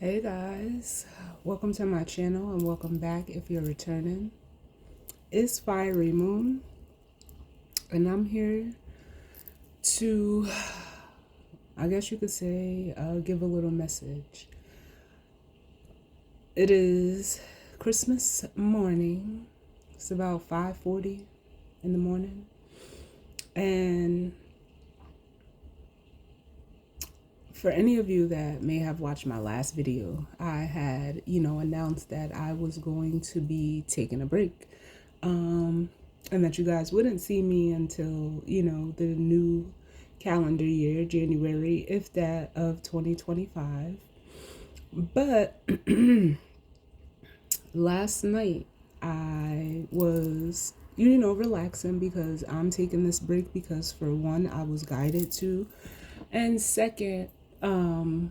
Hey guys, welcome to my channel and welcome back if you're returning. It's Fiery Moon and I'm here to, I guess you could say, give a little message. It is Christmas morning. It's about 5:40 in the morning. And for any of you that may have watched my last video, I had, announced that I was going to be taking a break. And that you guys wouldn't see me until, the new calendar year, January, if that, of 2025. But last night I was, relaxing because I'm taking this break because, for one, I was guided to, and second, um,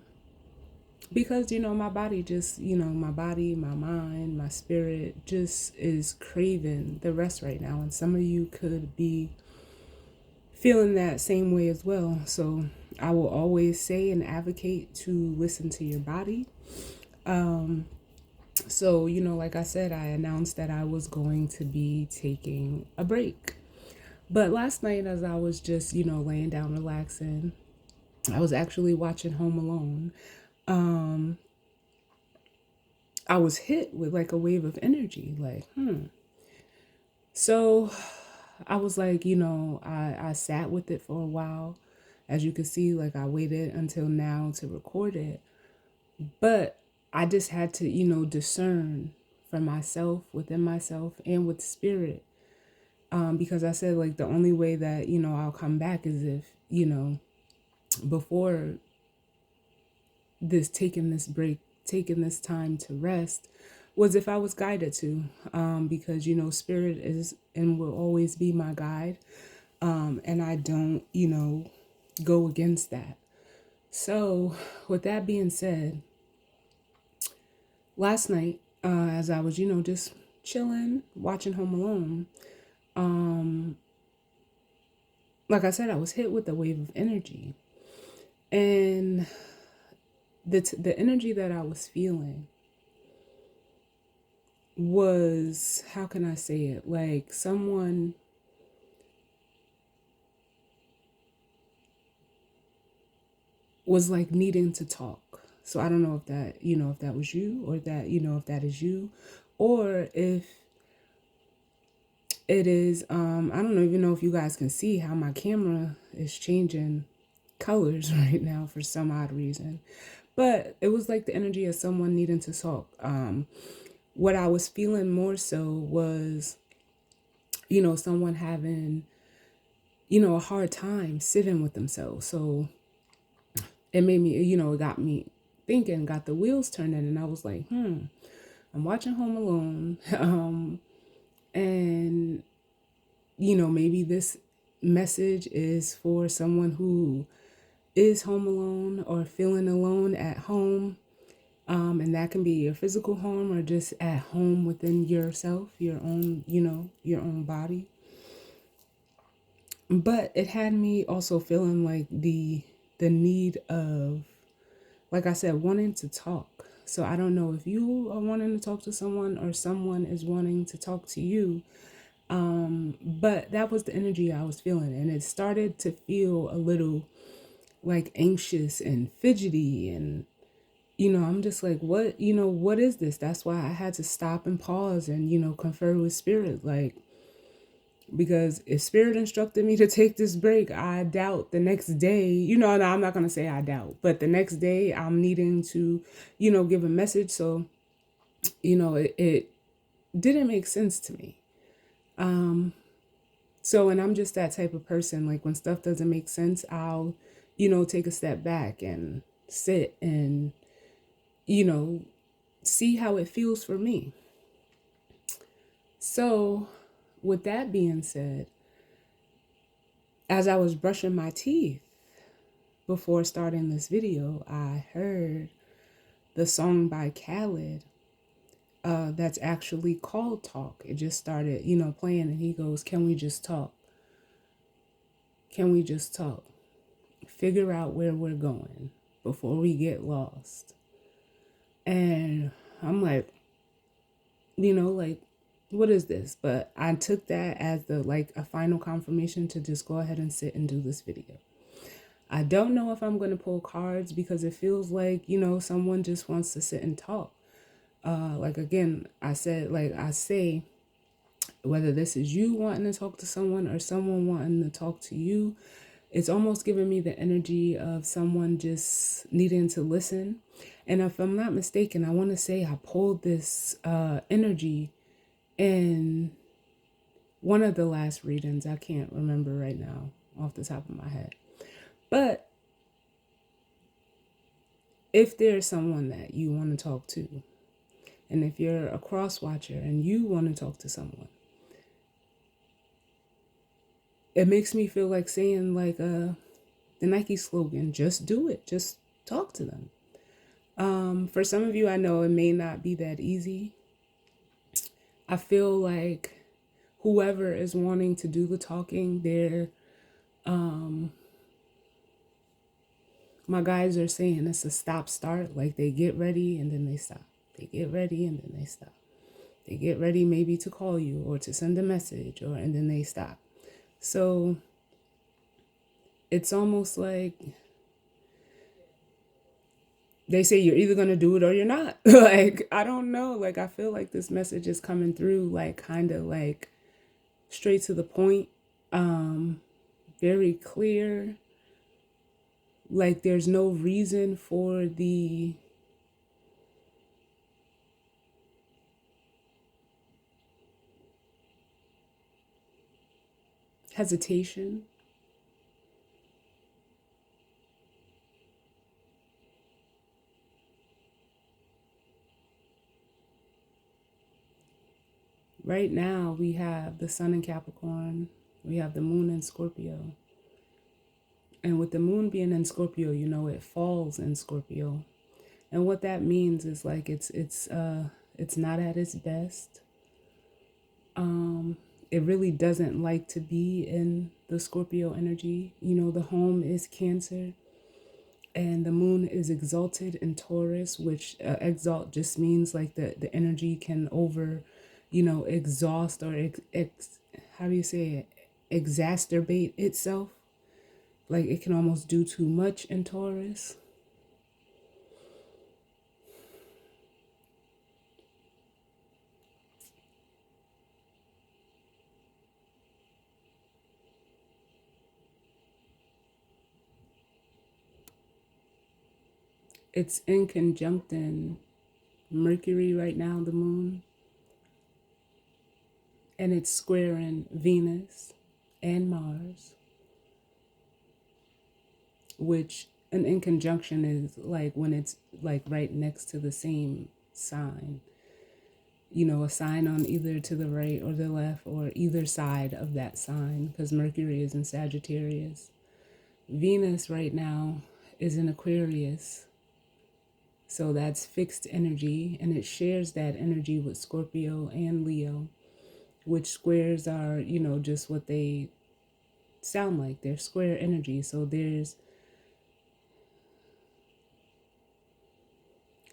because my body just my body, my mind, my spirit just is craving the rest right now, and some of you could be feeling that same way as well. So I will always say and advocate to listen to your body. So like I said, I announced that I was going to be taking a break, but last night, as I was just laying down relaxing, I was actually watching Home Alone. I was hit with like a wave of energy, like, So I was like, I sat with it for a while. As you can see, like, I waited until now to record it. But I just had to, discern for myself, within myself, and with spirit. Because I said, like, the only way that, I'll come back is if, before taking this break, taking this time to rest, was if I was guided to, because spirit is and will always be my guide, and I don't go against that. So, with that being said, last night, as I was just chilling, watching Home Alone, like I said, I was hit with a wave of energy, and the energy that I was feeling was, how can I say it? Like someone was like needing to talk. So I don't know if that, if that was you, or that, if that is you, or if it is, I don't even know if you guys can see how my camera is changing colors right now for some odd reason. But it was like the energy of someone needing to talk. What I was feeling more so was, someone having, a hard time sitting with themselves. So it made me, it got me thinking, got the wheels turning, and I was like, I'm watching Home Alone, and maybe this message is for someone who is home alone or feeling alone at home, and that can be your physical home or just at home within yourself, your own, your own body. But it had me also feeling like the need of, like I said, wanting to talk. So I don't know if you are wanting to talk to someone or someone is wanting to talk to you. But that was the energy I was feeling. And it started to feel a little like anxious and fidgety. And, I'm just like, what is this? That's why I had to stop and pause and, confer with spirit. Like, because if spirit instructed me to take this break, I doubt the next day, no, I'm not going to say I doubt, but the next day I'm needing to, give a message. So, it didn't make sense to me. So, and I'm just that type of person. Like, when stuff doesn't make sense, I'll, take a step back and sit and, you know, see how it feels for me. So, with that being said, as I was brushing my teeth before starting this video, I heard the song by Khaled, that's actually called Talk. It just started, playing, and he goes, "Can we just talk? Can we just talk? Figure out where we're going before we get lost. And I'm like, like, what is this? But I took that as a final confirmation to just go ahead and sit and do this video. I don't know if I'm going to pull cards because it feels like, someone just wants to sit and talk. Again, I say, whether this is you wanting to talk to someone or someone wanting to talk to you, it's almost giving me the energy of someone just needing to listen. And if I'm not mistaken, I want to say I pulled this energy in one of the last readings. I can't remember right now off the top of my head. But if there's someone that you want to talk to, and if you're a cross watcher and you want to talk to someone, it makes me feel like saying the Nike slogan, just do it, just talk to them. For some of you, I know it may not be that easy. I feel like whoever is wanting to do the talking, my guys are saying it's a stop start. Like they get ready and then they stop. They get ready and then they stop. They get ready maybe to call you or to send a message and then they stop. So it's almost like they say you're either going to do it or you're not. I don't know. I feel like this message is coming through kind of straight to the point, very clear. There's no reason for the hesitation. Right now, we have the sun in Capricorn. We have the moon in Scorpio. And with the moon being in Scorpio, it falls in Scorpio. And what that means is it's not at its best. It really doesn't like to be in the Scorpio energy. The home is Cancer. And the moon is exalted in Taurus, which exalt just means the energy can exhaust or how do you say it? Exacerbate itself. It can almost do too much in Taurus. It's in conjunction Mercury right now, the moon. And it's squaring Venus and Mars, which an in conjunction is when it's right next to the same sign. A sign on either to the right or the left or either side of that sign, because Mercury is in Sagittarius. Venus right now is in Aquarius. So that's fixed energy, and it shares that energy with Scorpio and Leo, which squares are, just what they sound like. They're square energy. So there's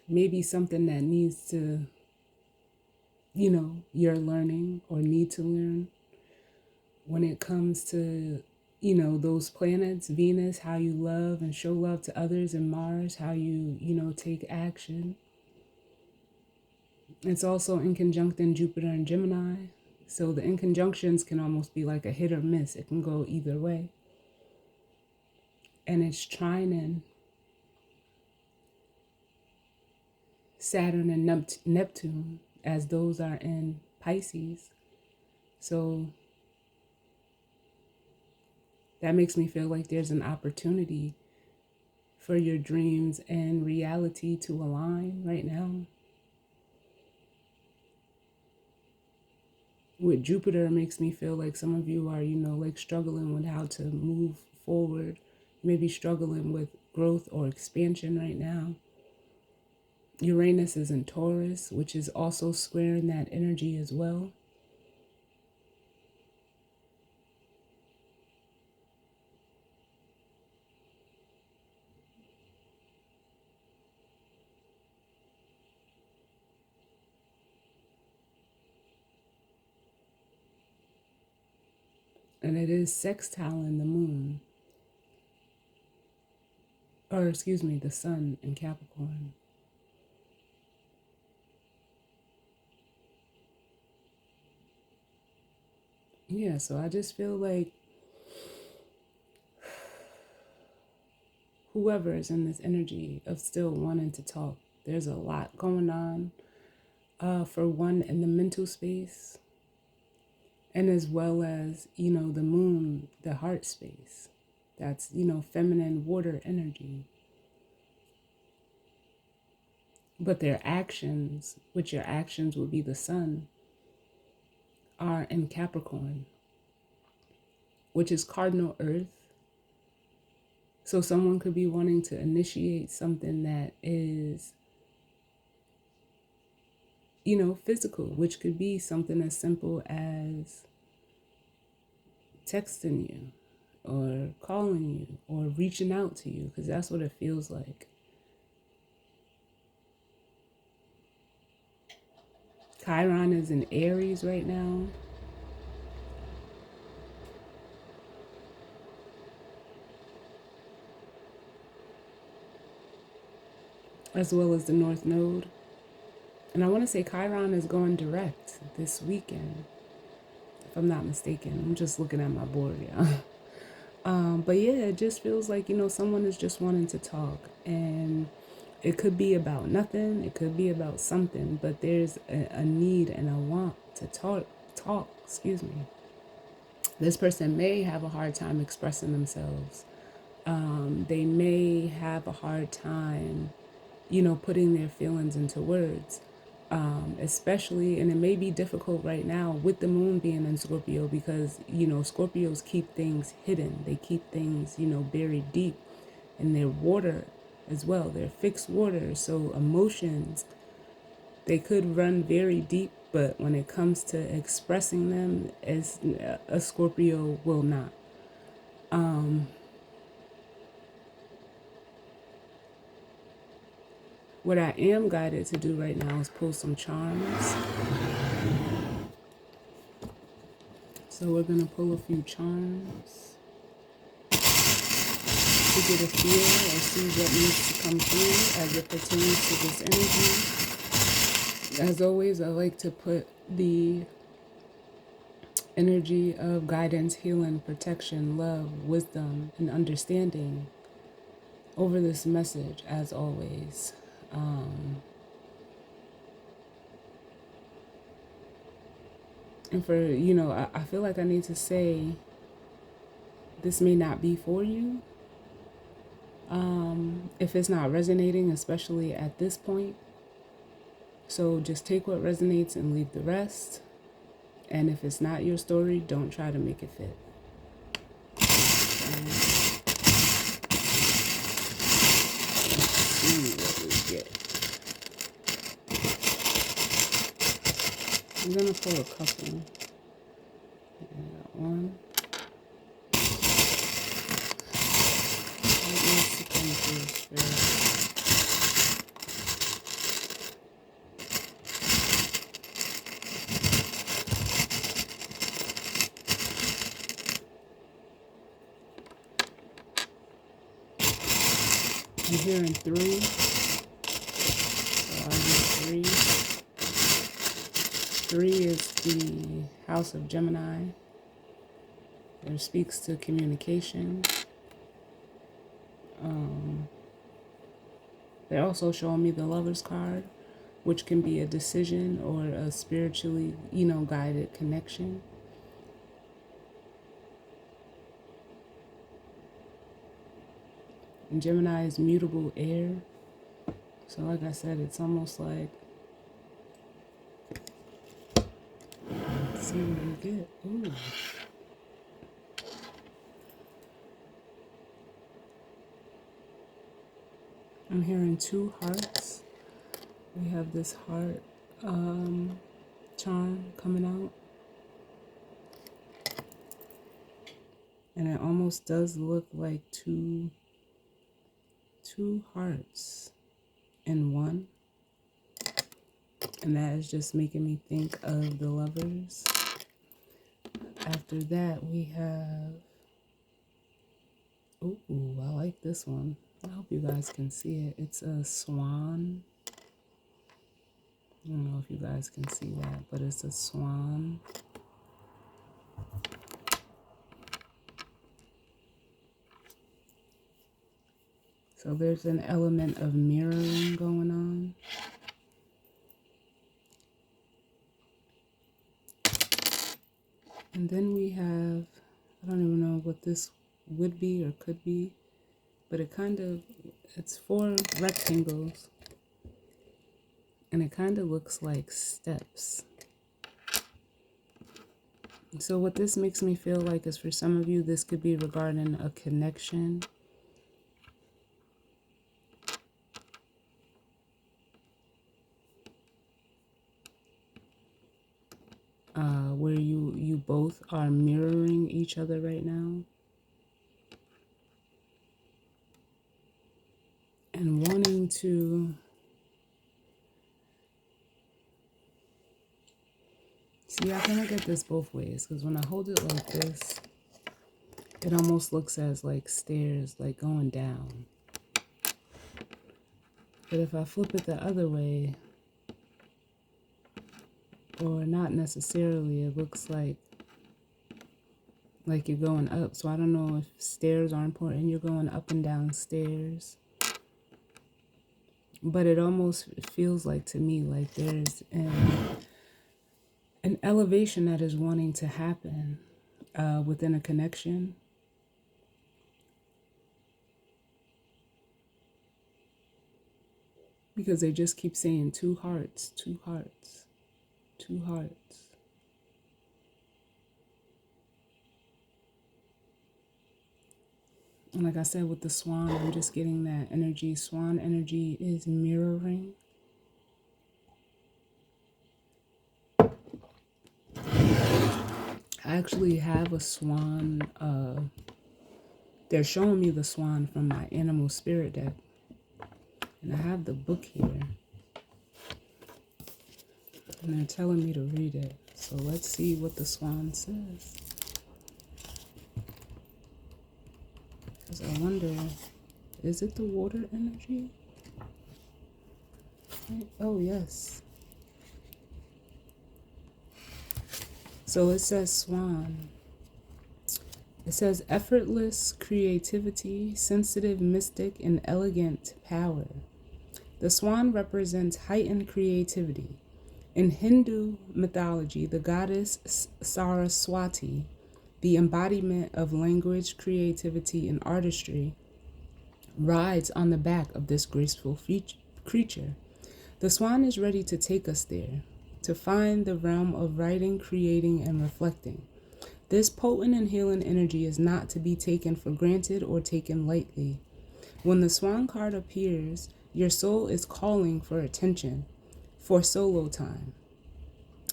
maybe something that needs to, you're learning or need to learn when it comes to, those planets, Venus, how you love and show love to others, and Mars, how you, take action. It's also in conjunction Jupiter and Gemini. So the in conjunctions can almost be like a hit or miss. It can go either way. And it's trining Saturn and Neptune, as those are in Pisces. So that makes me feel like there's an opportunity for your dreams and reality to align right now. With Jupiter, it makes me feel like some of you are, struggling with how to move forward, maybe struggling with growth or expansion right now. Uranus is in Taurus, which is also squaring that energy as well. And it is sextile in the moon, or excuse me, the sun in Capricorn. Yeah, so I just feel like whoever is in this energy of still wanting to talk, there's a lot going on. For one, in the mental space, and as well as, the moon, the heart space. That's, feminine water energy. But their actions, which your actions would be the sun, are in Capricorn, which is cardinal earth. So someone could be wanting to initiate something that is, physical, which could be something as simple as texting you or calling you or reaching out to you, because that's what it feels like. Chiron is in Aries right now. As well as the North Node. And I want to say Chiron is going direct this weekend, if I'm not mistaken. I'm just looking at my board, yeah. But yeah, it just feels like, someone is just wanting to talk. And it could be about nothing, it could be about something, but there's a need and a want to excuse me. This person may have a hard time expressing themselves. They may have a hard time, putting their feelings into words. Especially, and it may be difficult right now with the moon being in Scorpio, because, Scorpios keep things hidden. They keep things, buried deep, and they're water as well. They're fixed water. So emotions, they could run very deep, but when it comes to expressing them, as a Scorpio will not. What I am guided to do right now is pull some charms. So we're going to pull a few charms to get a feel or see what needs to come through as it pertains to this energy. As always, I like to put the energy of guidance, healing, protection, love, wisdom, and understanding over this message, as always. And for, I feel like I need to say this may not be for you. If it's not resonating, especially at this point. So just take what resonates and leave the rest. And if it's not your story, don't try to make it fit. Let's see what we get. I'm going to pull a couple. One. What needs to come through, Spirit? I'm hearing 3. So I need 3. 3 is the House of Gemini. It speaks to communication. They're also showing me the Lover's card, which can be a decision or a spiritually, guided connection. And Gemini is mutable air. So like I said, it's almost like, let's see what we get. Ooh. I'm hearing 2 hearts. We have this heart charm coming out. And it almost does look like two hearts in one. And that is just making me think of the Lovers. After that, we have, ooh, I like this one. I hope you guys can see it. It's a swan. I don't know if you guys can see that, but it's a swan. So there's an element of mirroring going on. And then we have, I don't even know what this would be or could be, but it's 4 rectangles. And it kind of looks like steps. So what this makes me feel like is, for some of you, this could be regarding a connection. Where you both are mirroring each other right now. And wanting to see, I can look at this both ways, because when I hold it like this, it almost looks as like stairs, like going down. But if I flip it the other way, or not necessarily, it looks like you're going up. So I don't know if stairs are important. You're going up and down stairs. But it almost feels like, to me, like there's an elevation that is wanting to happen within a connection. Because they just keep saying 2 hearts, 2 hearts, 2 hearts. And like I said, with the swan, I'm just getting that energy. Swan energy is mirroring. I actually have a swan. They're showing me the swan from my animal spirit deck. And I have the book here. And they're telling me to read it. So let's see what the swan says. Because I wonder, is it the water energy? Oh, yes. So it says swan. It says effortless creativity, sensitive mystic, and elegant power. The swan represents heightened creativity. In Hindu mythology, the goddess Saraswati, the embodiment of language, creativity, and artistry, rides on the back of this graceful creature. The swan is ready to take us there, to find the realm of writing, creating, and reflecting. This potent and healing energy is not to be taken for granted or taken lightly. When the swan card appears, your soul is calling for attention, for solo time.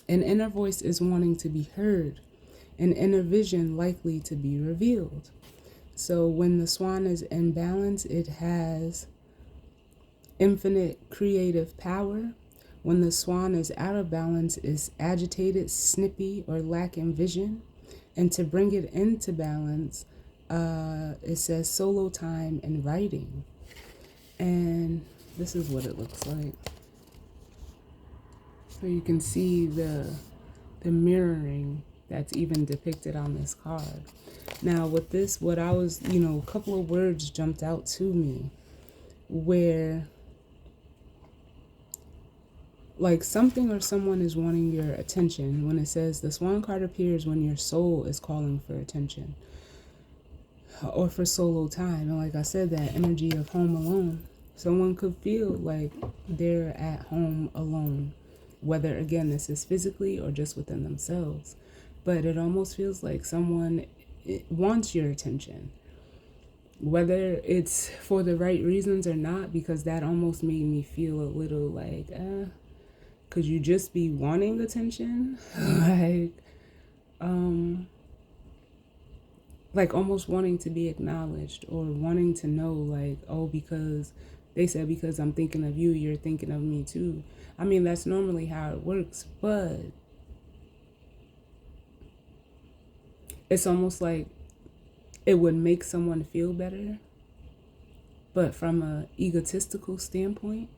An inner voice is wanting to be heard, an inner vision likely to be revealed. So when the swan is in balance, it has infinite creative power. When the swan is out of balance, it's agitated, snippy, or lacking vision. And to bring it into balance, it says solo time and writing. And this is what it looks like. So you can see the mirroring that's even depicted on this card. Now with this, what I was, a couple of words jumped out to me where like something or someone is wanting your attention. When it says the swan card appears when your soul is calling for attention or for solo time. And like I said, that energy of home alone. Someone could feel like they're at home alone, whether again this is physically or just within themselves. But it almost feels like someone wants your attention, whether it's for the right reasons or not, because that almost made me feel a little like, could you just be wanting attention? like almost wanting to be acknowledged or wanting to know, like, oh, because they said because I'm thinking of you, you're thinking of me too. I mean, that's normally how it works, but it's almost like it would make someone feel better, but from a egotistical standpoint.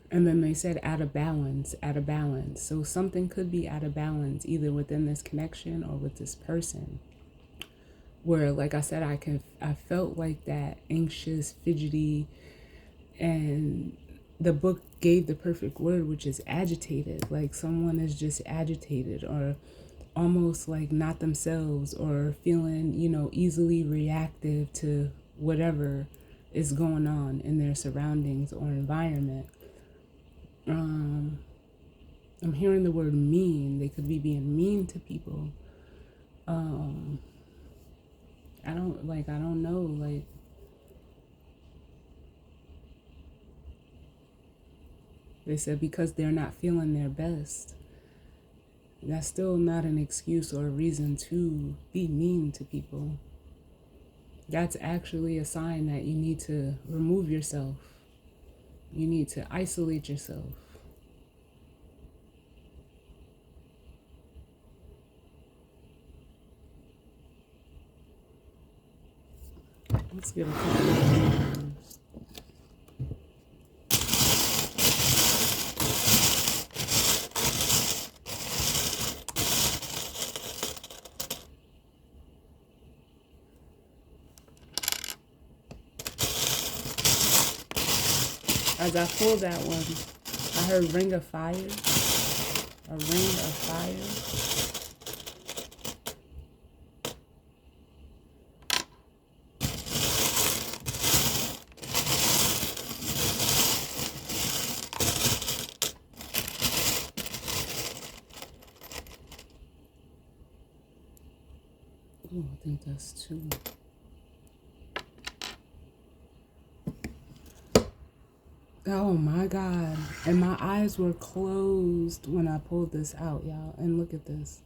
And then they said out of balance, out of balance. So something could be out of balance either within this connection or with this person. Where, like I said, I felt like that anxious, fidgety, and the book gave the perfect word, which is agitated. Like someone is just agitated or almost like not themselves, or feeling, easily reactive to whatever is going on in their surroundings or environment. I'm hearing the word mean. They could be being mean to people. I don't know. Like, they said because they're not feeling their best. That's still not an excuse or a reason to be mean to people. That's actually a sign that you need to remove yourself. You need to isolate yourself. Let's get a couple of names. As I pulled that one, I heard ring of fire. A ring of fire. Ooh, I think that's two. Oh my God. And my eyes were closed when I pulled this out, y'all. And look at this.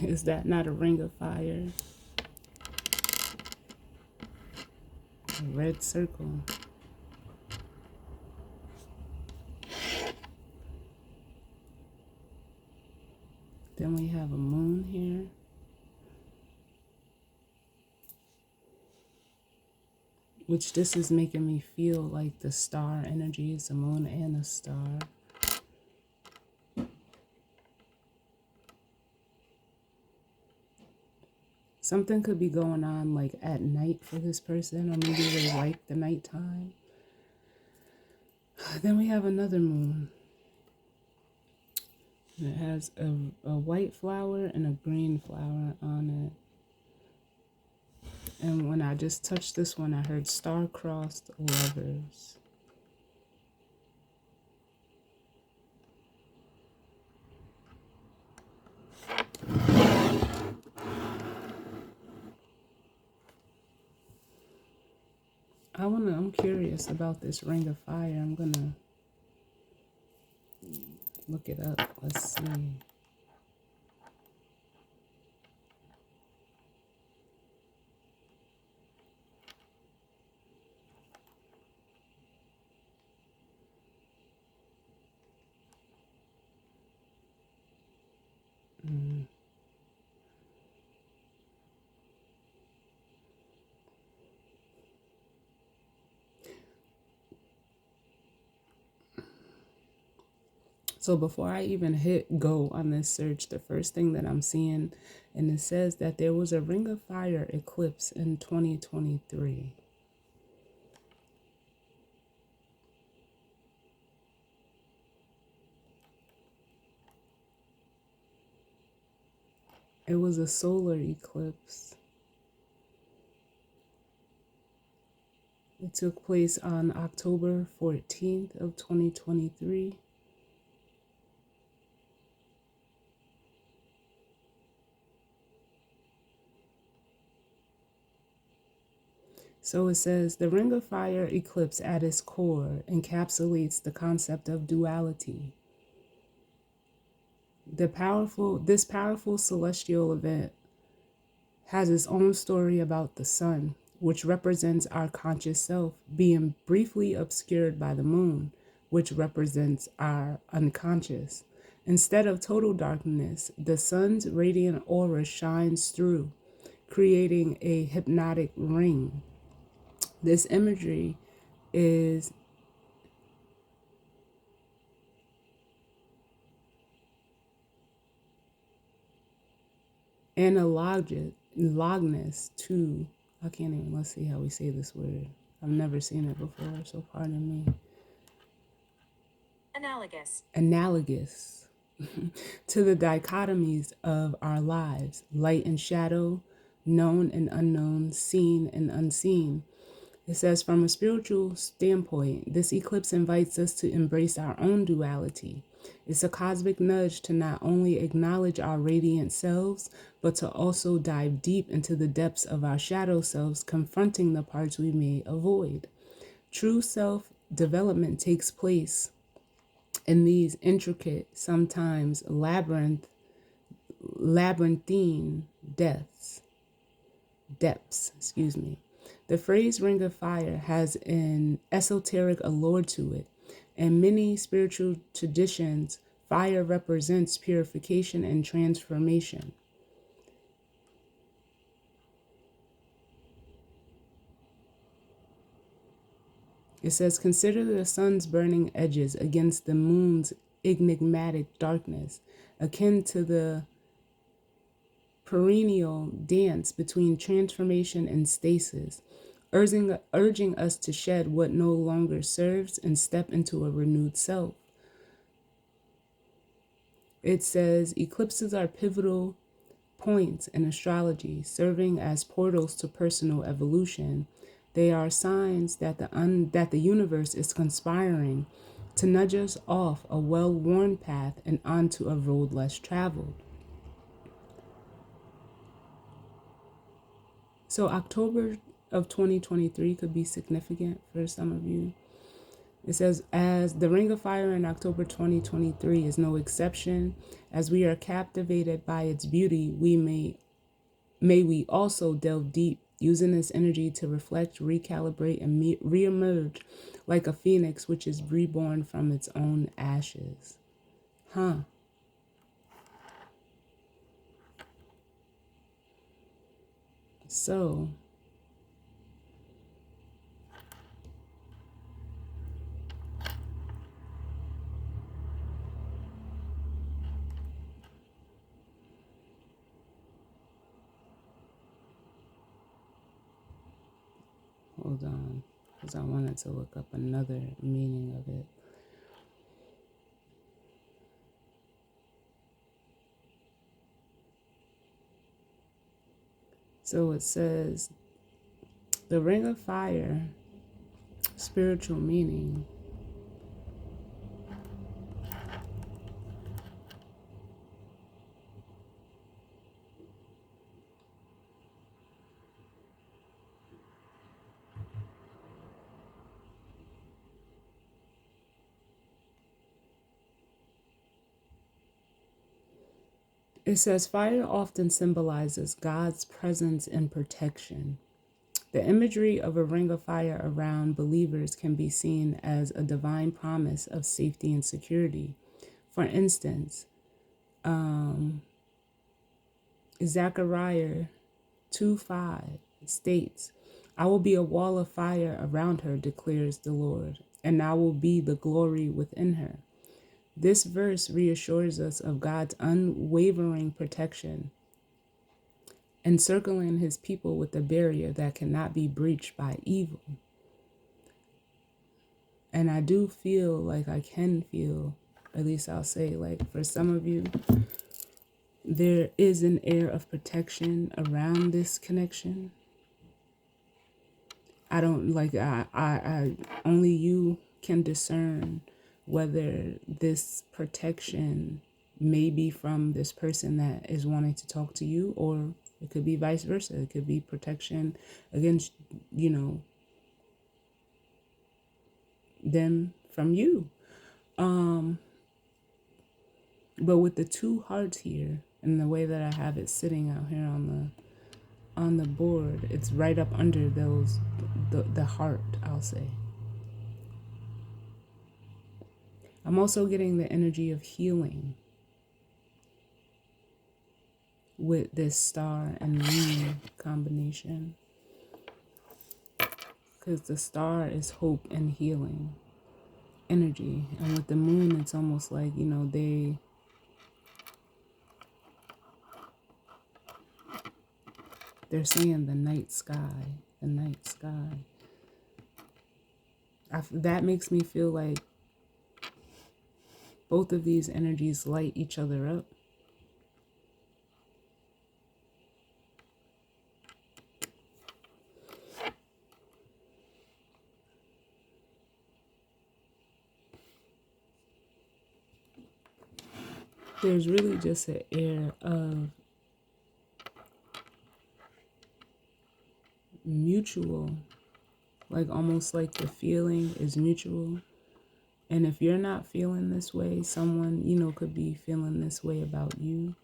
Is that not a ring of fire? A red circle. Then we have a moon here. Which this is making me feel like the star energy is a moon and a star. Something could be going on like at night for this person, or maybe they like the nighttime. Then we have another moon. It has a white flower and a green flower on it. And when I just touched this one, I heard star-crossed lovers. I'm curious about this ring of fire. I'm gonna look it up. Let's see. So before I even hit go on this search, the first thing that I'm seeing, and it says that there was a ring of fire eclipse in 2023. It was a solar eclipse. It took place on October 14th of 2023. So it says the ring of fire eclipse at its core encapsulates the concept of duality. This powerful celestial event has its own story about the sun, which represents our conscious self being briefly obscured by the moon, which represents our unconscious. Instead of total darkness, the sun's radiant aura shines through, creating a hypnotic ring. This imagery is analogous to, I can't even, let's see how we say this word. I've never seen it before, so pardon me. Analogous to the dichotomies of our lives, light and shadow, known and unknown, seen and unseen. It says, from a spiritual standpoint, this eclipse invites us to embrace our own duality. It's a cosmic nudge to not only acknowledge our radiant selves, but to also dive deep into the depths of our shadow selves, confronting the parts we may avoid. True self-development takes place in these intricate, sometimes labyrinthine depths. The phrase ring of fire has an esoteric allure to it. In many spiritual traditions, fire represents purification and transformation. It says, consider the sun's burning edges against the moon's enigmatic darkness, akin to the perennial dance between transformation and stasis, urging us to shed what no longer serves and step into a renewed self. It says, eclipses are pivotal points in astrology, serving as portals to personal evolution. They are signs that the universe is conspiring to nudge us off a well-worn path and onto a road less traveled. So October of 2023 could be significant for some of you. It says, as the Ring of Fire in October 2023 is no exception, as we are captivated by its beauty, may we also delve deep, using this energy to reflect, recalibrate, and reemerge like a phoenix which is reborn from its own ashes. So, hold on, because I wanted to look up another meaning of it. So it says, the Ring of Fire, spiritual meaning. It says, fire often symbolizes God's presence and protection. The imagery of a ring of fire around believers can be seen as a divine promise of safety and security. For instance, Zechariah 2:5 states, I will be a wall of fire around her, declares the Lord, and I will be the glory within her. This verse reassures us of God's unwavering protection, encircling his people with a barrier that cannot be breached by evil. And I do feel like I can feel, at least I'll say, like for some of you, there is an air of protection around this connection. I don't like, I only you can discern whether this protection may be from this person that is wanting to talk to you, or it could be vice versa. It could be protection against, them from you. But with the two hearts here and the way that I have it sitting out here on the board, it's right up under those, the heart, I'll say. I'm also getting the energy of healing with this star and moon combination, because the star is hope and healing energy, and with the moon it's almost like, they're saying the night sky, the night sky. That makes me feel like both of these energies light each other up. There's really just an air of mutual, like almost like the feeling is mutual. And if you're not feeling this way, someone, could be feeling this way about you.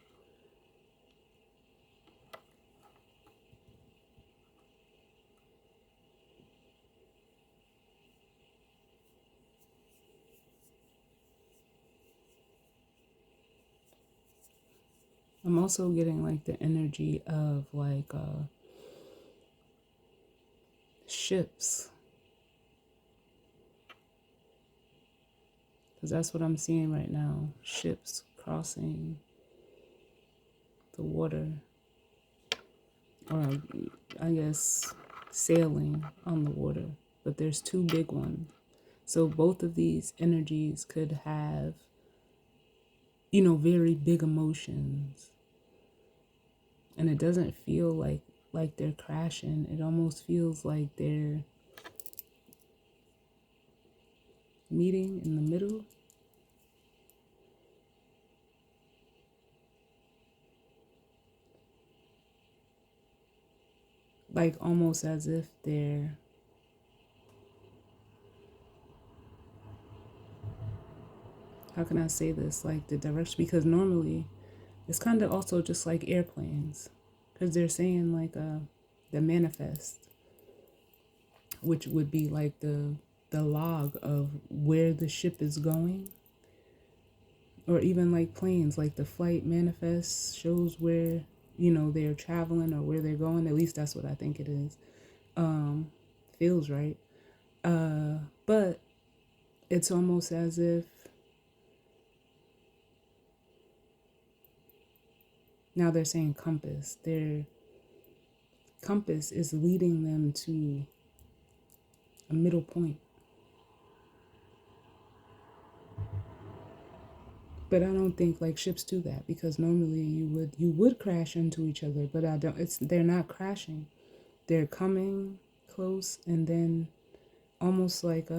I'm also getting like the energy of like ships, because that's what I'm seeing right now. Ships crossing the water, or I guess sailing on the water, but there's two big ones. So both of these energies could have, very big emotions. And it doesn't feel like they're crashing. It almost feels like they're meeting in the middle. Like almost as if they're, how can I say this? Like the direction, because normally it's kind of also just like airplanes, because they're saying like the manifest, which would be like the log of where the ship is going, or even like planes, like the flight manifest shows where they're traveling or where they're going. At least that's what I think it is. Feels right. But it's almost as if now they're saying compass. Their compass is leading them to a middle point. But I don't think like ships do that, because normally you would crash into each other, but I don't. They're not crashing. They're coming close, and then almost like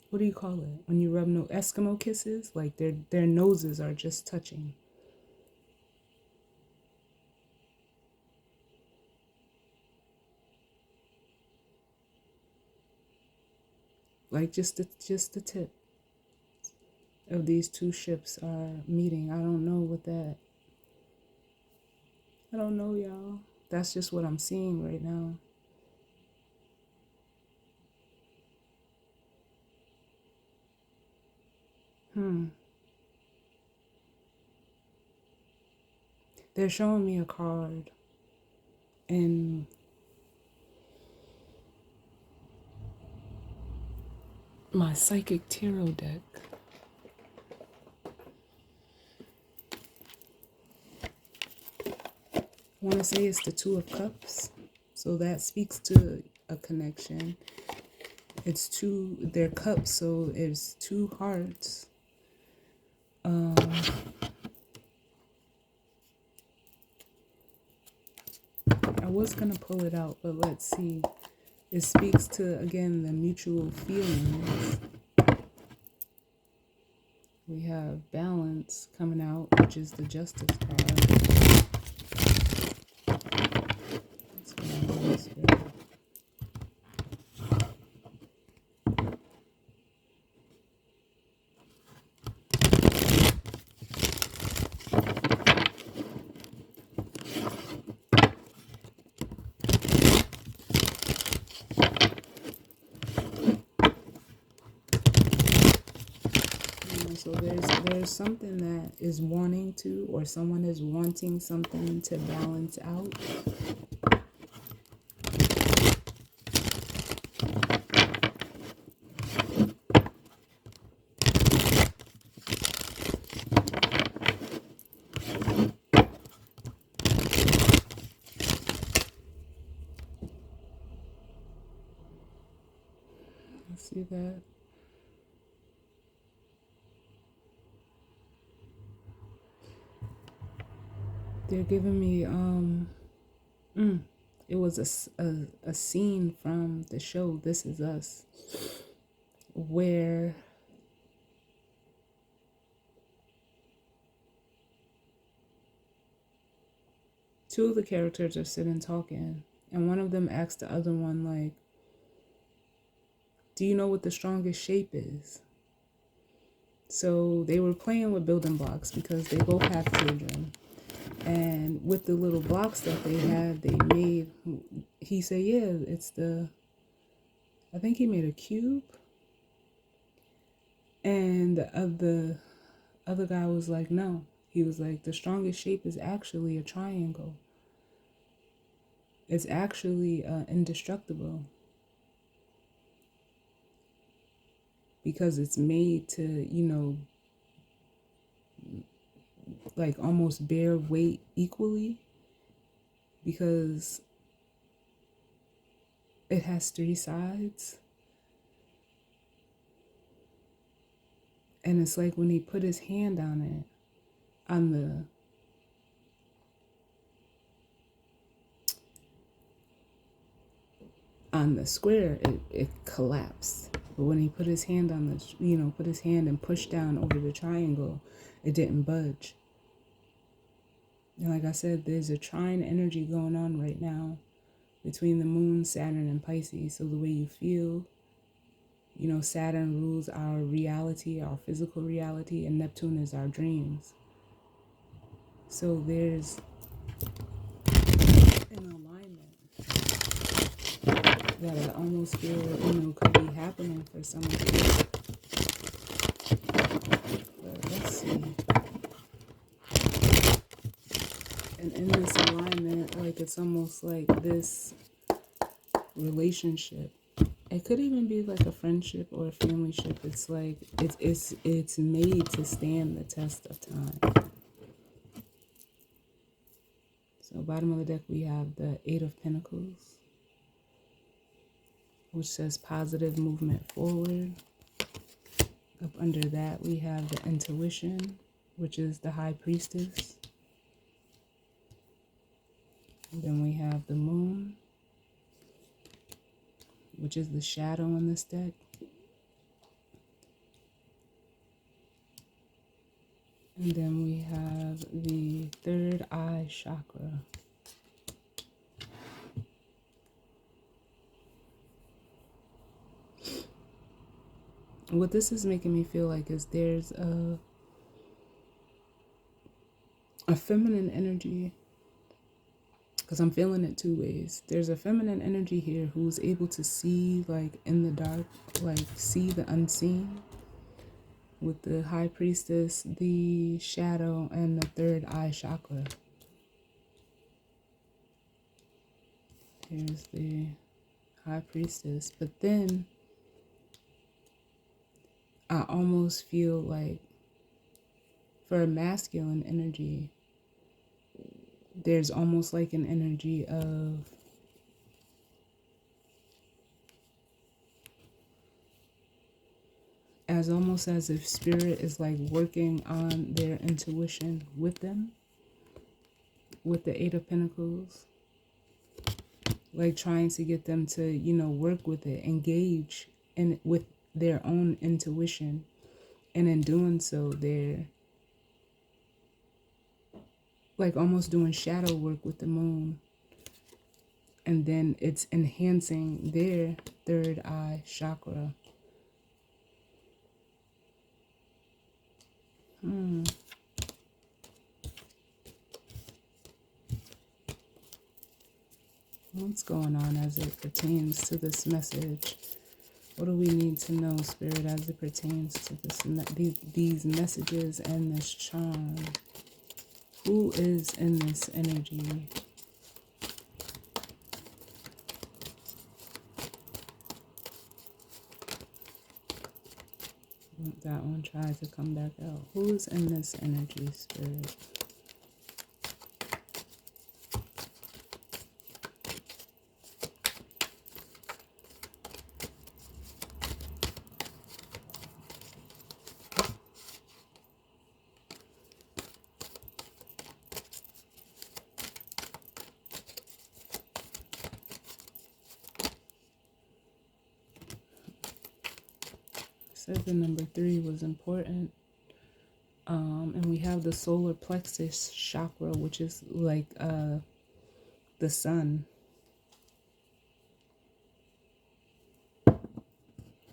what do you call it when you rub Eskimo kisses? Like their noses are just touching. Like just the tip of these two ships are meeting. I don't know what that. I don't know, y'all. That's just what I'm seeing right now. They're showing me a card, and my psychic tarot deck. I want to say it's the Two of Cups. So that speaks to a connection. It's they're cups, so it's two hearts. I was going to pull it out, but let's see. It speaks to, again, the mutual feelings. We have balance coming out, which is the Justice card. That's what I always feel. So there's something that is wanting to, or someone is wanting something to balance out. See that? They're giving me it was a scene from the show This Is Us, where two of the characters are sitting talking, and one of them asks the other one, like, do you know what the strongest shape is? So they were playing with building blocks because they both have children. And with the little blocks that they had, they made, he said, yeah, I think he made a cube. And the other guy was like, no. He was like, the strongest shape is actually a triangle. It's actually indestructible. Because it's made to, like almost bear weight equally. Because it has three sides. And it's like when he put his hand on it, on the square, it collapsed. But when he put his hand on put his hand and pushed down over the triangle, it didn't budge. And like I said, there's a trine energy going on right now between the moon, Saturn, and Pisces. So the way you feel, Saturn rules our reality, our physical reality, and Neptune is our dreams. So there's an alignment that I almost feel, could be happening for some of you. But let's see. And in this alignment, like it's almost like this relationship. It could even be like a friendship or a family ship. It's like it's made to stand the test of time. So bottom of the deck we have the Eight of Pentacles, which says positive movement forward. Up under that we have the Intuition, which is the High Priestess. And then we have the Moon, which is the shadow in this deck. And then we have the third eye chakra. What this is making me feel like is there's a feminine energy, because I'm feeling it two ways. There's a feminine energy here who's able to see like in the dark, like see the unseen, with the High Priestess, the shadow, and the third eye chakra. Here's the High Priestess. But then I almost feel like for a masculine energy, there's almost like an energy of almost as if spirit is like working on their intuition with them, with the Eight of Pentacles, like trying to get them to, work with it, engage with their own intuition. And in doing so, they're like almost doing shadow work with the moon. And then it's enhancing their third eye chakra. What's going on as it pertains to this message What do we need to know, Spirit, as it pertains to these messages and this charm? Who is in this energy? That one tried to come back out. Who's in this energy, Spirit? Said the number 3 was important. And we have the solar plexus chakra, which is like the sun.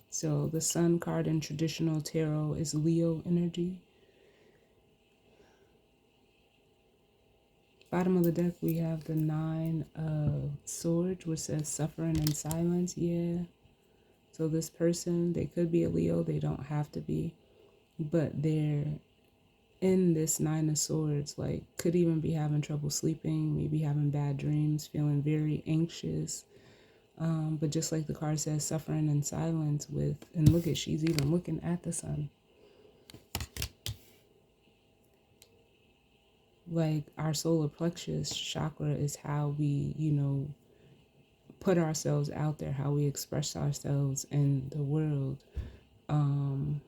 So the sun card in traditional tarot is Leo energy. Bottom of the deck, we have the 9 of Swords, which says suffering and silence. Yeah. So this person, they could be a Leo. They don't have to be. But they're in this 9 of Swords, like could even be having trouble sleeping, maybe having bad dreams, feeling very anxious. But just like the card says, suffering in silence with, and look at, she's even looking at the sun. Like our solar plexus chakra is how we, put ourselves out there, how we express ourselves in the world. Can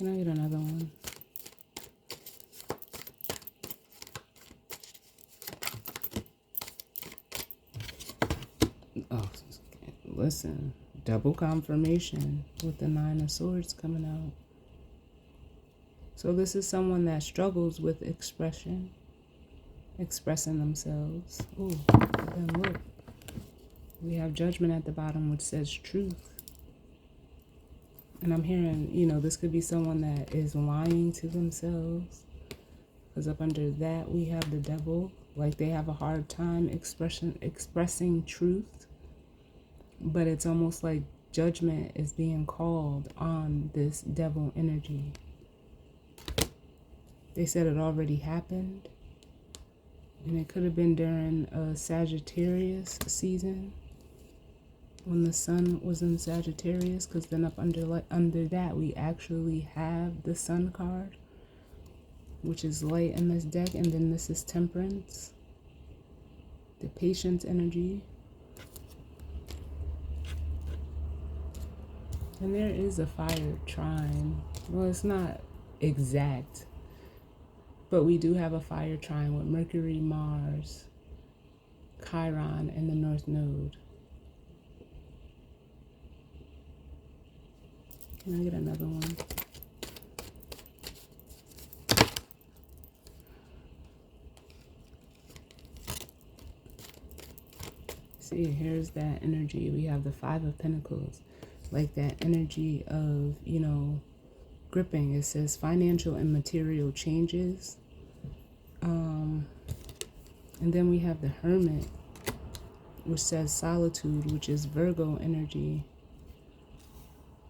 I get another one? Oh, listen, double confirmation with the 9 of Swords coming out. So this is someone that struggles with expressing themselves. Oh, then look, we have Judgment at the bottom, which says truth. And I'm hearing, this could be someone that is lying to themselves. Because up under that, we have the Devil. Like they have a hard time expressing truth. But it's almost like judgment is being called on this Devil energy. They said it already happened. And it could have been during a Sagittarius season, when the sun was in Sagittarius, because then up under that we actually have the Sun card, which is light in this deck, and then this is Temperance, the Patience energy. And there is a fire trine. Well, it's not exact, but we do have a fire trine with Mercury, Mars, Chiron, and the North Node. Can I get another one? See, here's that energy. We have the 5 of Pentacles. Like that energy of, gripping. It says financial and material changes. And then we have the Hermit, which says solitude, which is Virgo energy.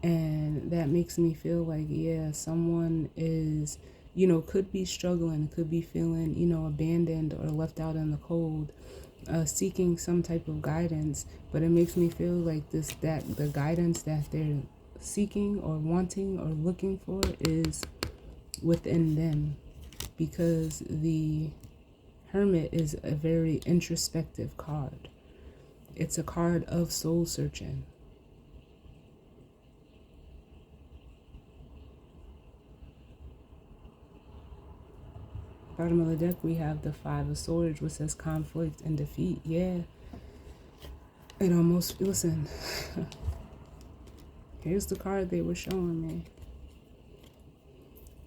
And that makes me feel like, yeah, someone is, could be struggling, could be feeling, abandoned or left out in the cold, seeking some type of guidance. But it makes me feel like that the guidance that they're seeking or wanting or looking for is within them, because the Hermit is a very introspective card. It's a card of soul searching. Bottom of the deck, we have the 5 of Swords, which says conflict and defeat. Yeah. It almost, listen, here's the card they were showing me.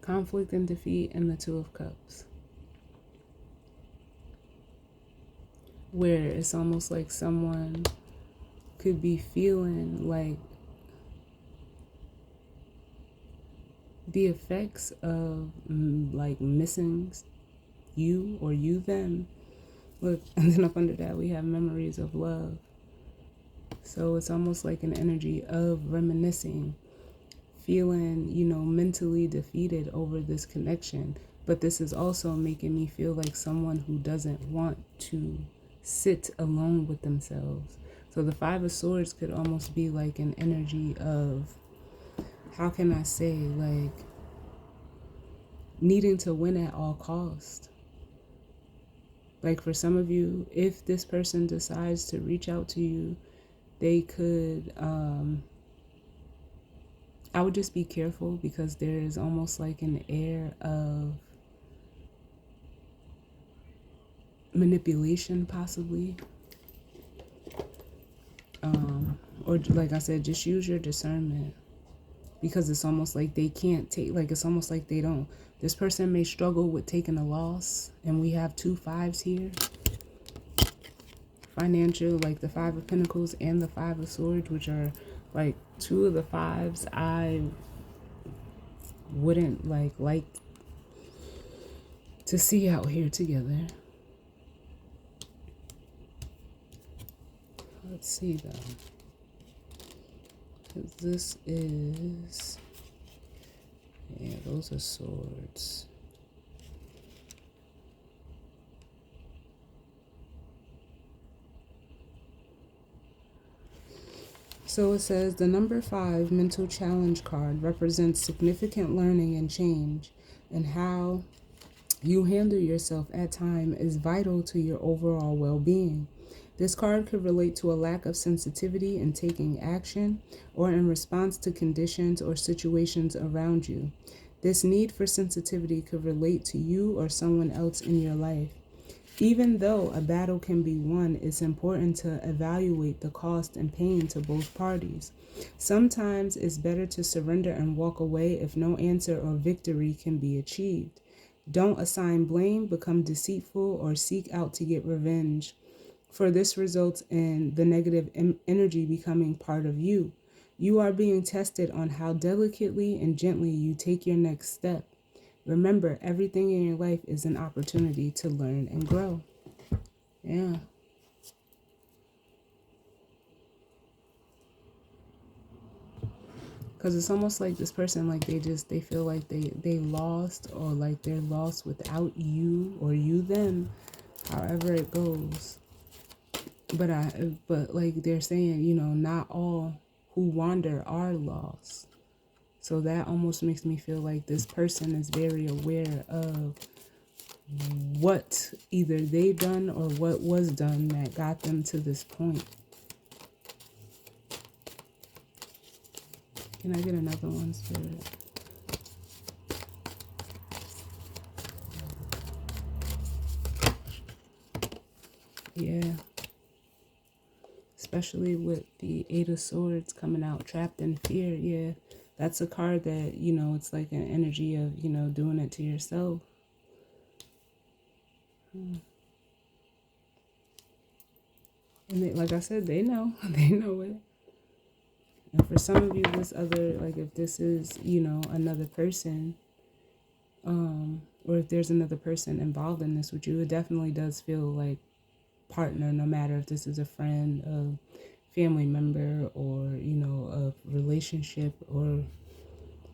Conflict and defeat, and the 2 of Cups. Where it's almost like someone could be feeling like the effects of like missing you or you them, Look, and then up under that we have memories of love. So it's almost like an energy of reminiscing, feeling, mentally defeated over this connection. But this is also making me feel like someone who doesn't want to sit alone with themselves. So the Five of Swords could almost be like an energy of, how can I say, like needing to win at all cost. Like for some of you, if this person decides to reach out to you, they could, I would just be careful, because there is almost like an air of manipulation, possibly. Or like I said, just use your discernment, because it's almost like they can't take, like it's almost like they don't. This person may struggle with taking a loss, and we have 2 5s here. Financial, like the 5 of Pentacles and the 5 of Swords, which are like 2 of the 5s I wouldn't like to see out here together. Let's see though. This is, yeah, those are swords. So it says the number 5 mental challenge card represents significant learning and change, and how you handle yourself at time is vital to your overall well-being. This card could relate to a lack of sensitivity in taking action or in response to conditions or situations around you. This need for sensitivity could relate to you or someone else in your life. Even though a battle can be won, it's important to evaluate the cost and pain to both parties. Sometimes it's better to surrender and walk away if no answer or victory can be achieved. Don't assign blame, become deceitful, or seek out to get revenge, for this results in the negative energy becoming part of you. You are being tested on how delicately and gently you take your next step. Remember, everything in your life is an opportunity to learn and grow. Yeah. Because it's almost like this person, like they feel like they lost, or like they're lost without you, or you them, however it goes. But like they're saying, not all who wander are lost. So that almost makes me feel like this person is very aware of what either they done or what was done that got them to this point. Can I get another one, Spirit? Yeah. Especially with the 8 of Swords coming out, trapped in fear. Yeah. That's a card that, it's like an energy of, doing it to yourself. And like I said, they know. They know it. And for some of you, this other, like if this is, another person, or if there's another person involved in this with you, it definitely does feel like partner, no matter if this is a friend, a family member, or, a relationship, or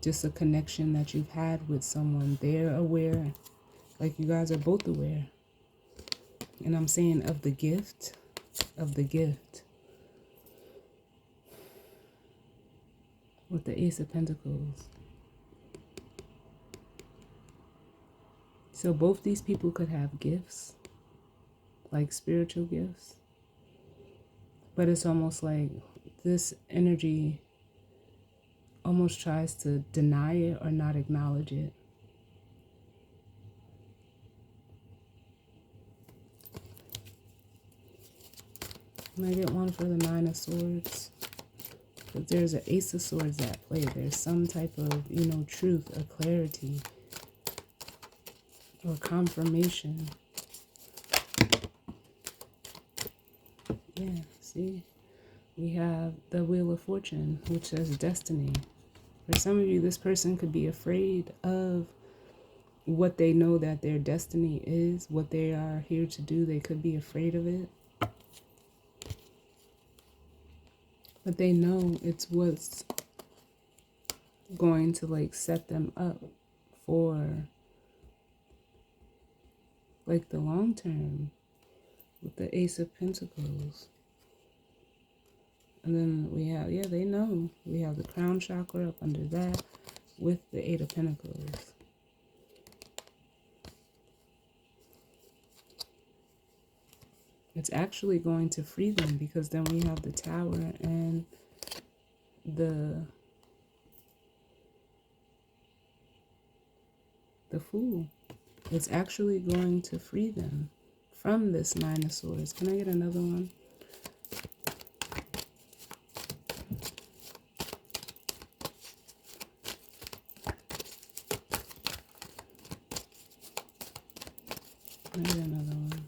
just a connection that you've had with someone. They're aware, like you guys are both aware. And I'm saying of the gift, with the Ace of Pentacles. So both these people could have gifts, like spiritual gifts. But it's almost like this energy almost tries to deny it or not acknowledge it. Can I get one for the 9 of Swords? Because there's an Ace of Swords at play. There's some type of, truth or clarity or confirmation. Yeah, see? We have the Wheel of Fortune, which says destiny. For some of you, this person could be afraid of what they know that their destiny is, what they are here to do. They could be afraid of it, but they know it's what's going to like set them up for like the long term with the Ace of Pentacles. And then we have, yeah, they know. We have the crown chakra up under that with the Eight of Pentacles. It's actually going to free them because then we have the Tower and the Fool. It's actually going to free them from this Nine of Swords. Can I get another one? Can I get another one?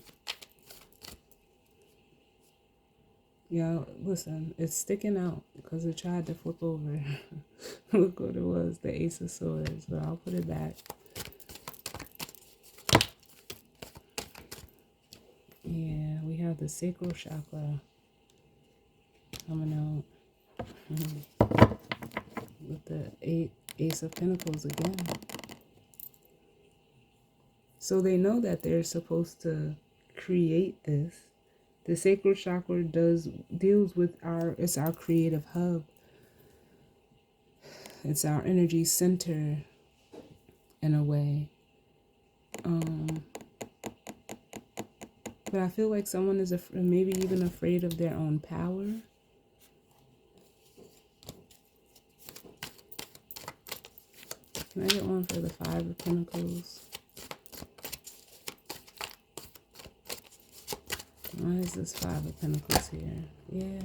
Y'all, listen, it's sticking out because it tried to flip over. Look what it was, the Ace of Swords. But I'll put it back. Yeah, we have the sacral chakra coming out with the Ace of Pentacles again. So they know that they're supposed to create this. The sacral chakra deals with it's our creative hub. It's our energy center in a way. But I feel like someone is maybe even afraid of their own power. Can I get one for the Five of Pentacles? Why is this Five of Pentacles here? Yeah.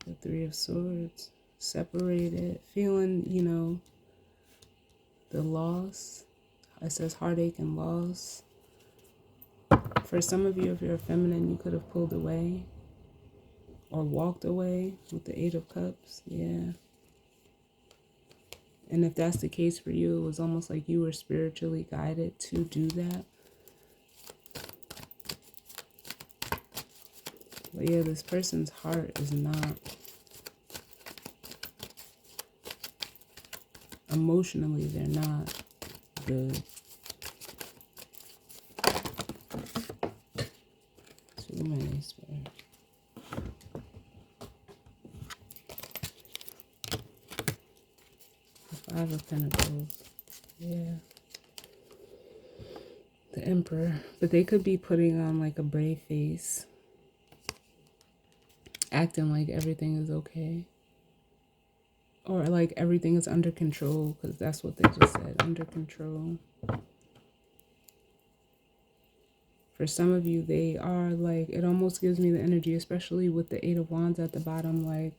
The Three of Swords. Separated. Feeling, you know, the loss. It says heartache and loss. For some of you, if you're feminine, you could have pulled away or walked away with the Eight of Cups. Yeah. And if that's the case for you, it was almost like you were spiritually guided to do that. But yeah, this person's heart is not emotionally, they're not good. Too many spirits. The Five of Pentacles. Yeah. The Emperor. But they could be putting on like a brave face. Acting like everything is okay. Or like everything is under control. Because that's what they just said. Under control. For some of you, they are like, it almost gives me the energy, especially with the Eight of Wands at the bottom, like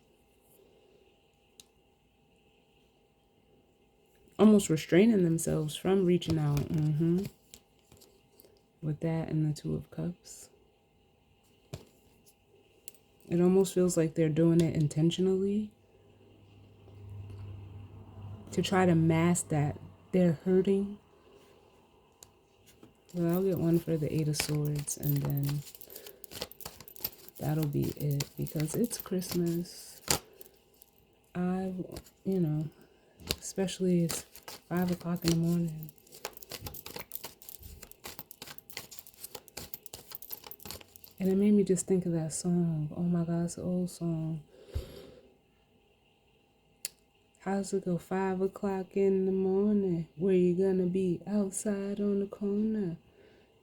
almost restraining themselves from reaching out. With that and the Two of Cups. It almost feels like they're doing it intentionally to try to mask that they're hurting. Well, I'll get one for the Eight of Swords and then that'll be it because it's Christmas. You know, especially it's 5 o'clock in the morning. And it made me just think of that song. Oh my God, it's an old song. How's it go? 5 o'clock in the morning. Where you gonna be? Outside on the corner.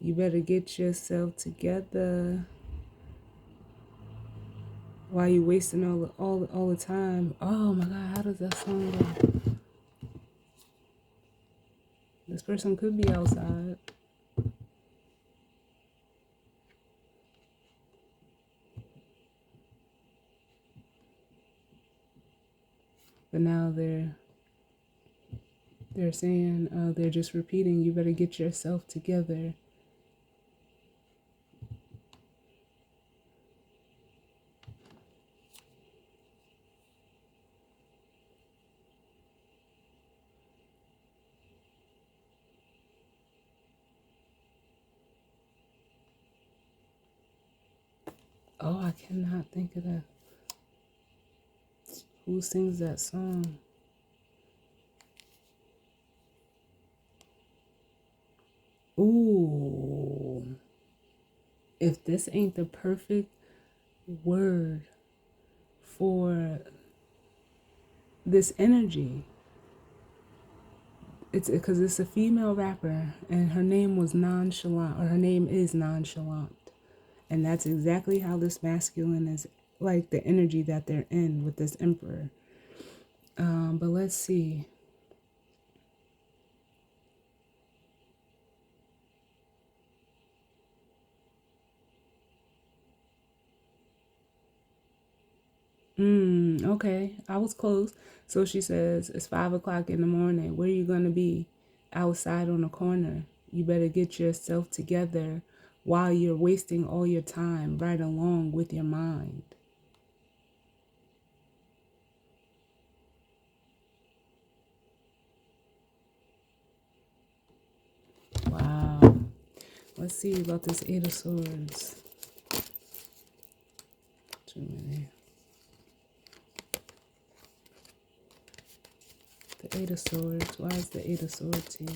You better get yourself together. Why you wasting all the time? Oh my God, how does that song go? This person could be outside. But now they're saying, they're just repeating, you better get yourself together. Oh, I cannot think of that. Who sings that song? Ooh. If this ain't the perfect word for this energy, it's because it's a female rapper and her name was Nonchalant, or her name is Nonchalant. And that's exactly how this masculine is, like the energy that they're in with this emperor. But let's see. Okay, I was close. So she says, it's 5 o'clock in the morning. Where are you going to be? Outside on the corner. You better get yourself together while you're wasting all your time right along with your mind. Wow. Let's see about this Eight of Swords. Too many. The Eight of Swords. Why is the Eight of Swords here?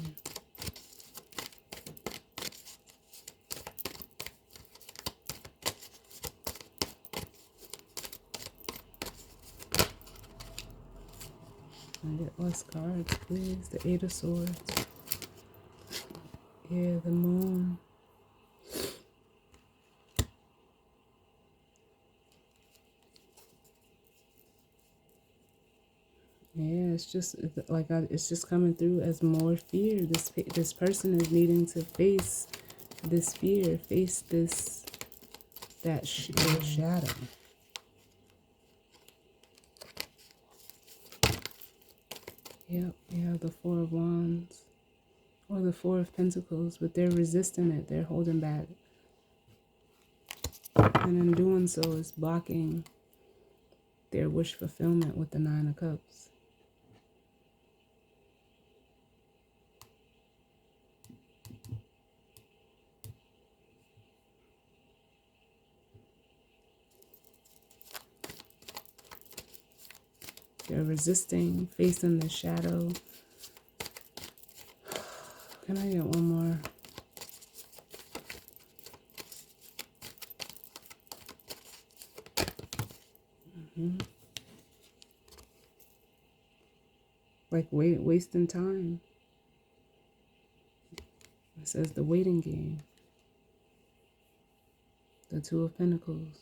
Can I get less cards, please? The Eight of Swords. Yeah, the Moon. Yeah, it's just like it's just coming through as more fear. This person is needing to face this fear, face their shadow. Yep, yeah, the Four of Wands or the Four of Pentacles, but they're resisting it. They're holding back, and in doing so, it's blocking their wish fulfillment with the Nine of Cups. They're resisting, facing the shadow. Can I get one more? Like wasting time. It says the waiting game. The Two of Pentacles.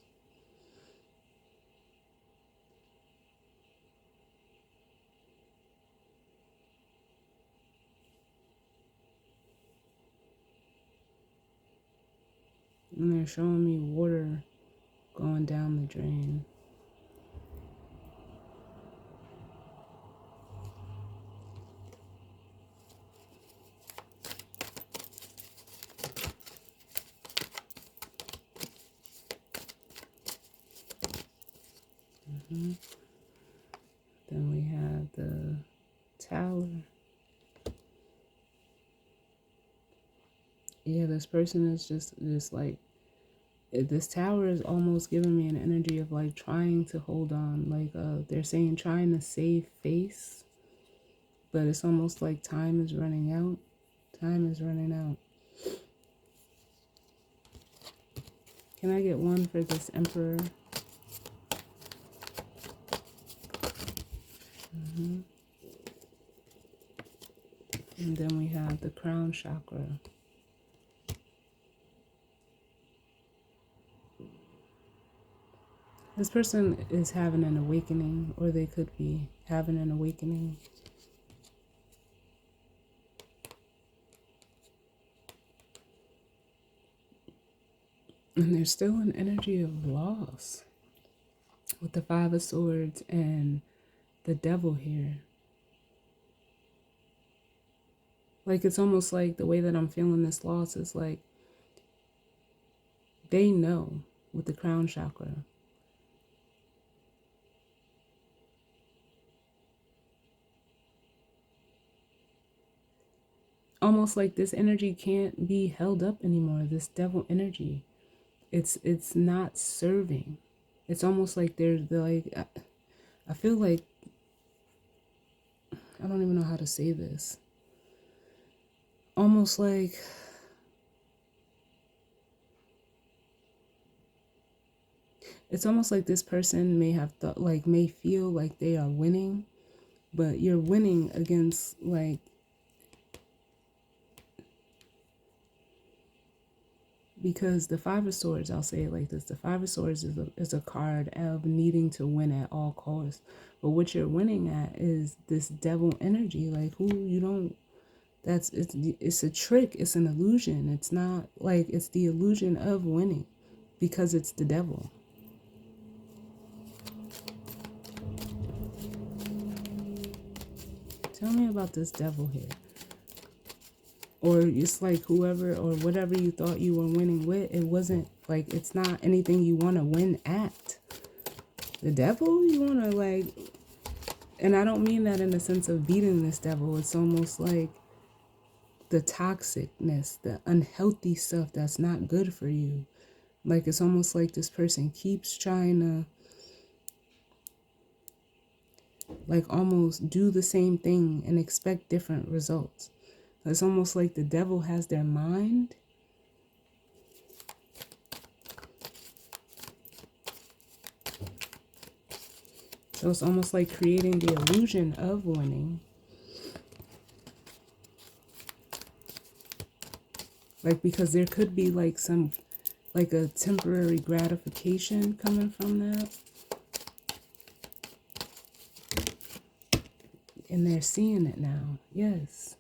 And they're showing me water going down the drain. Then we have the Tower. Yeah, this person is just like, this Tower is almost giving me an energy of like trying to hold on. Like they're saying trying to save face, but it's almost like time is running out. Time is running out. Can I get one for this Emperor? And then we have the Crown Chakra. This person is having an awakening, or they could be having an awakening. And there's still an energy of loss with the Five of Swords and the Devil here. Like, it's almost like the way that I'm feeling this loss is like they know with the Crown Chakra. Almost like this energy can't be held up anymore, this devil energy. it's not serving. It's almost like they're like, I feel like, I don't even know how to say this. Almost like it's almost like this person may have thought, like, may feel like they are winning, but you're winning against, like, because the Five of Swords, I'll say it like this: the Five of Swords is a card of needing to win at all costs. But what you're winning at is this devil energy, like, who you don't. It's a trick. It's an illusion. It's not like, it's the illusion of winning, because it's the devil. Tell me about this devil here. Or it's like whoever or whatever you thought you were winning with, it wasn't, like, it's not anything you want to win at. The devil, you want to, like, and I don't mean that in the sense of beating this devil. It's almost like the toxicness, the unhealthy stuff that's not good for you. Like, it's almost like this person keeps trying to, like, almost do the same thing and expect different results. It's almost like the devil has their mind. So it's almost like creating the illusion of winning. Like, because there could be like some, like a temporary gratification coming from that. And they're seeing it now. Yes.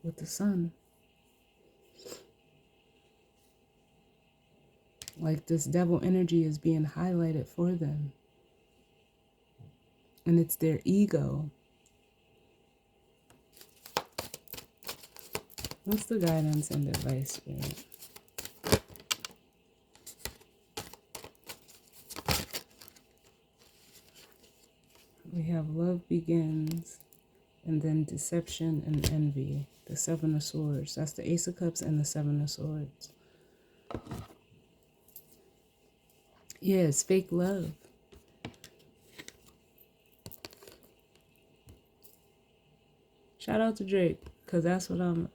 With the sun. Like, this devil energy is being highlighted for them. And it's their ego. What's the guidance and advice, Spirit? We have love begins, and then deception and envy. The Seven of Swords. That's the Ace of Cups and the Seven of Swords. Yeah, it's fake love. Shout out to Drake, because that's what I'm...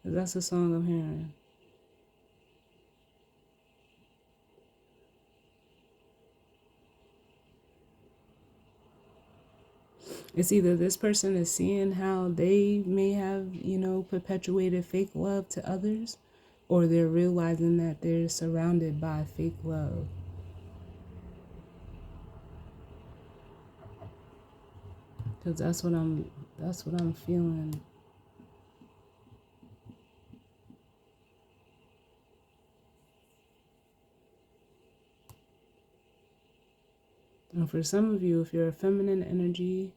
That's the song I'm hearing. It's either this person is seeing how they may have, you know, perpetuated fake love to others, or they're realizing that they're surrounded by fake love. Because that's what I'm feeling. And for some of you, if you're a feminine energy,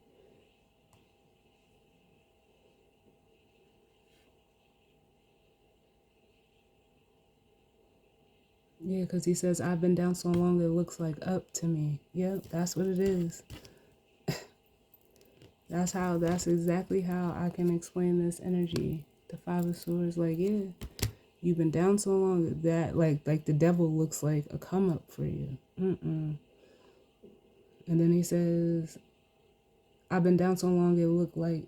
yeah, because he says, I've been down so long it looks like up to me. Yep, that's what it is. That's exactly how I can explain this energy. The Five of Swords, like, yeah, you've been down so long that, like the devil looks like a come up for you. And then he says, I've been down so long it looked like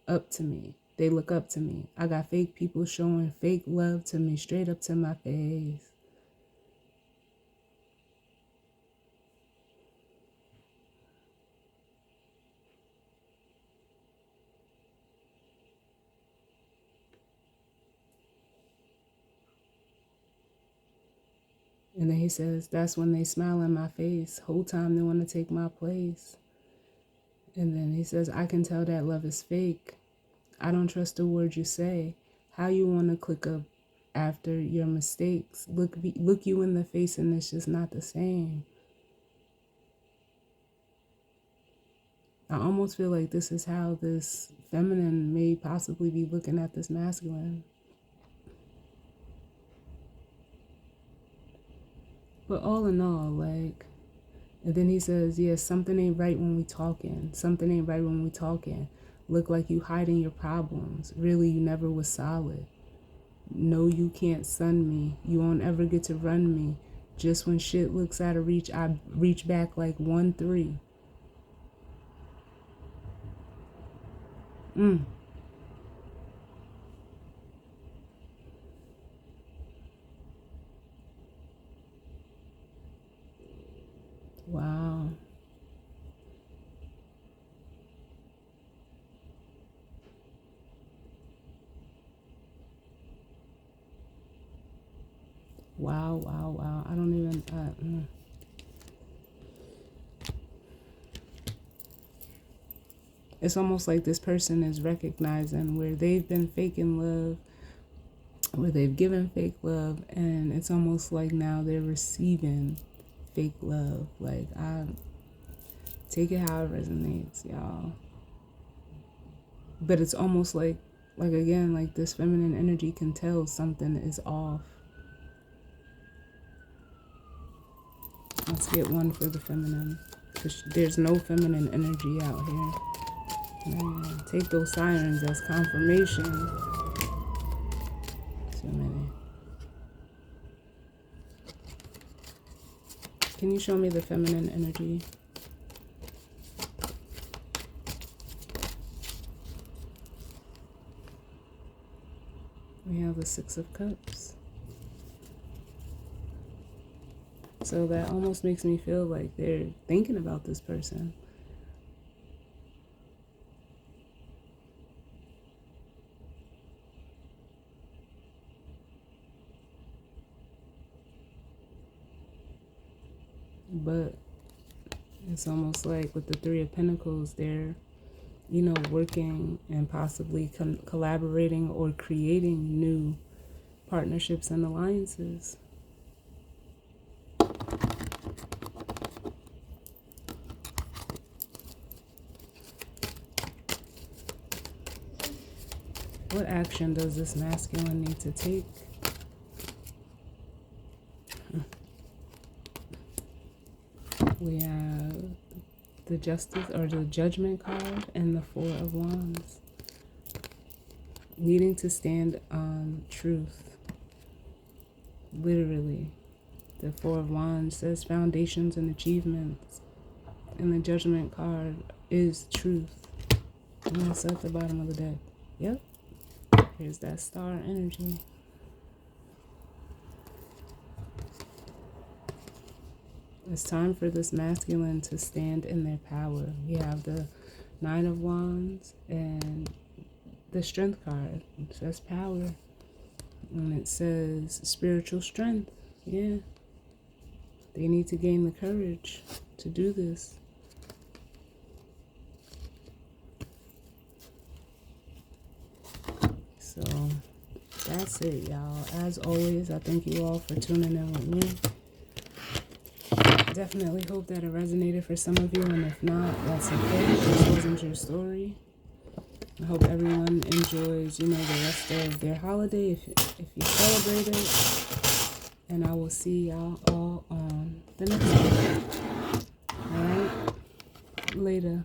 up to me. They look up to me. I got fake people showing fake love to me straight up to my face. And then he says, that's when they smile in my face. Whole time they want to take my place. And then he says, I can tell that love is fake. I don't trust the words you say. How you want to click up after your mistakes. Look you in the face and it's just not the same. I almost feel like this is how this feminine may possibly be looking at this masculine. But all in all, like, And then he says, yeah, something ain't right when we talking. Something ain't right when we talking. Look like you hiding your problems. Really, you never was solid. No, you can't sun me. You won't ever get to run me. Just when shit looks out of reach, I reach back like 1-3. Wow. Wow, wow, wow. I don't even, It's almost like this person is recognizing where they've been faking love, where they've given fake love, and it's almost like now they're receiving fake love. Like, I take it how it resonates, y'all. But it's almost like again, like this feminine energy can tell something is off. Let's get one for the feminine, because there's no feminine energy out here. Man, take those sirens as confirmation. Too many. Can you show me the feminine energy? We have the Six of Cups. So that almost makes me feel like they're thinking about this person. But it's almost like with the Three of Pentacles, they're, working and possibly collaborating or creating new partnerships and alliances. What action does this masculine need to take? We have the Justice or the Judgment card and the Four of Wands. Needing to stand on truth. Literally. The Four of Wands says foundations and achievements. And the Judgment card is truth. And that's at the bottom of the deck. Yep. Here's that star energy. It's time for this masculine to stand in their power. We have the Nine of Wands and the Strength card. It says power. And it says spiritual strength. Yeah. They need to gain the courage to do this. So that's it, y'all. As always, I thank you all for tuning in with me. Definitely hope that it resonated for some of you, and if not, that's okay. This wasn't your story. I hope everyone enjoys, the rest of their holiday if you celebrate it. And I will see y'all all on the next one. All right? Later.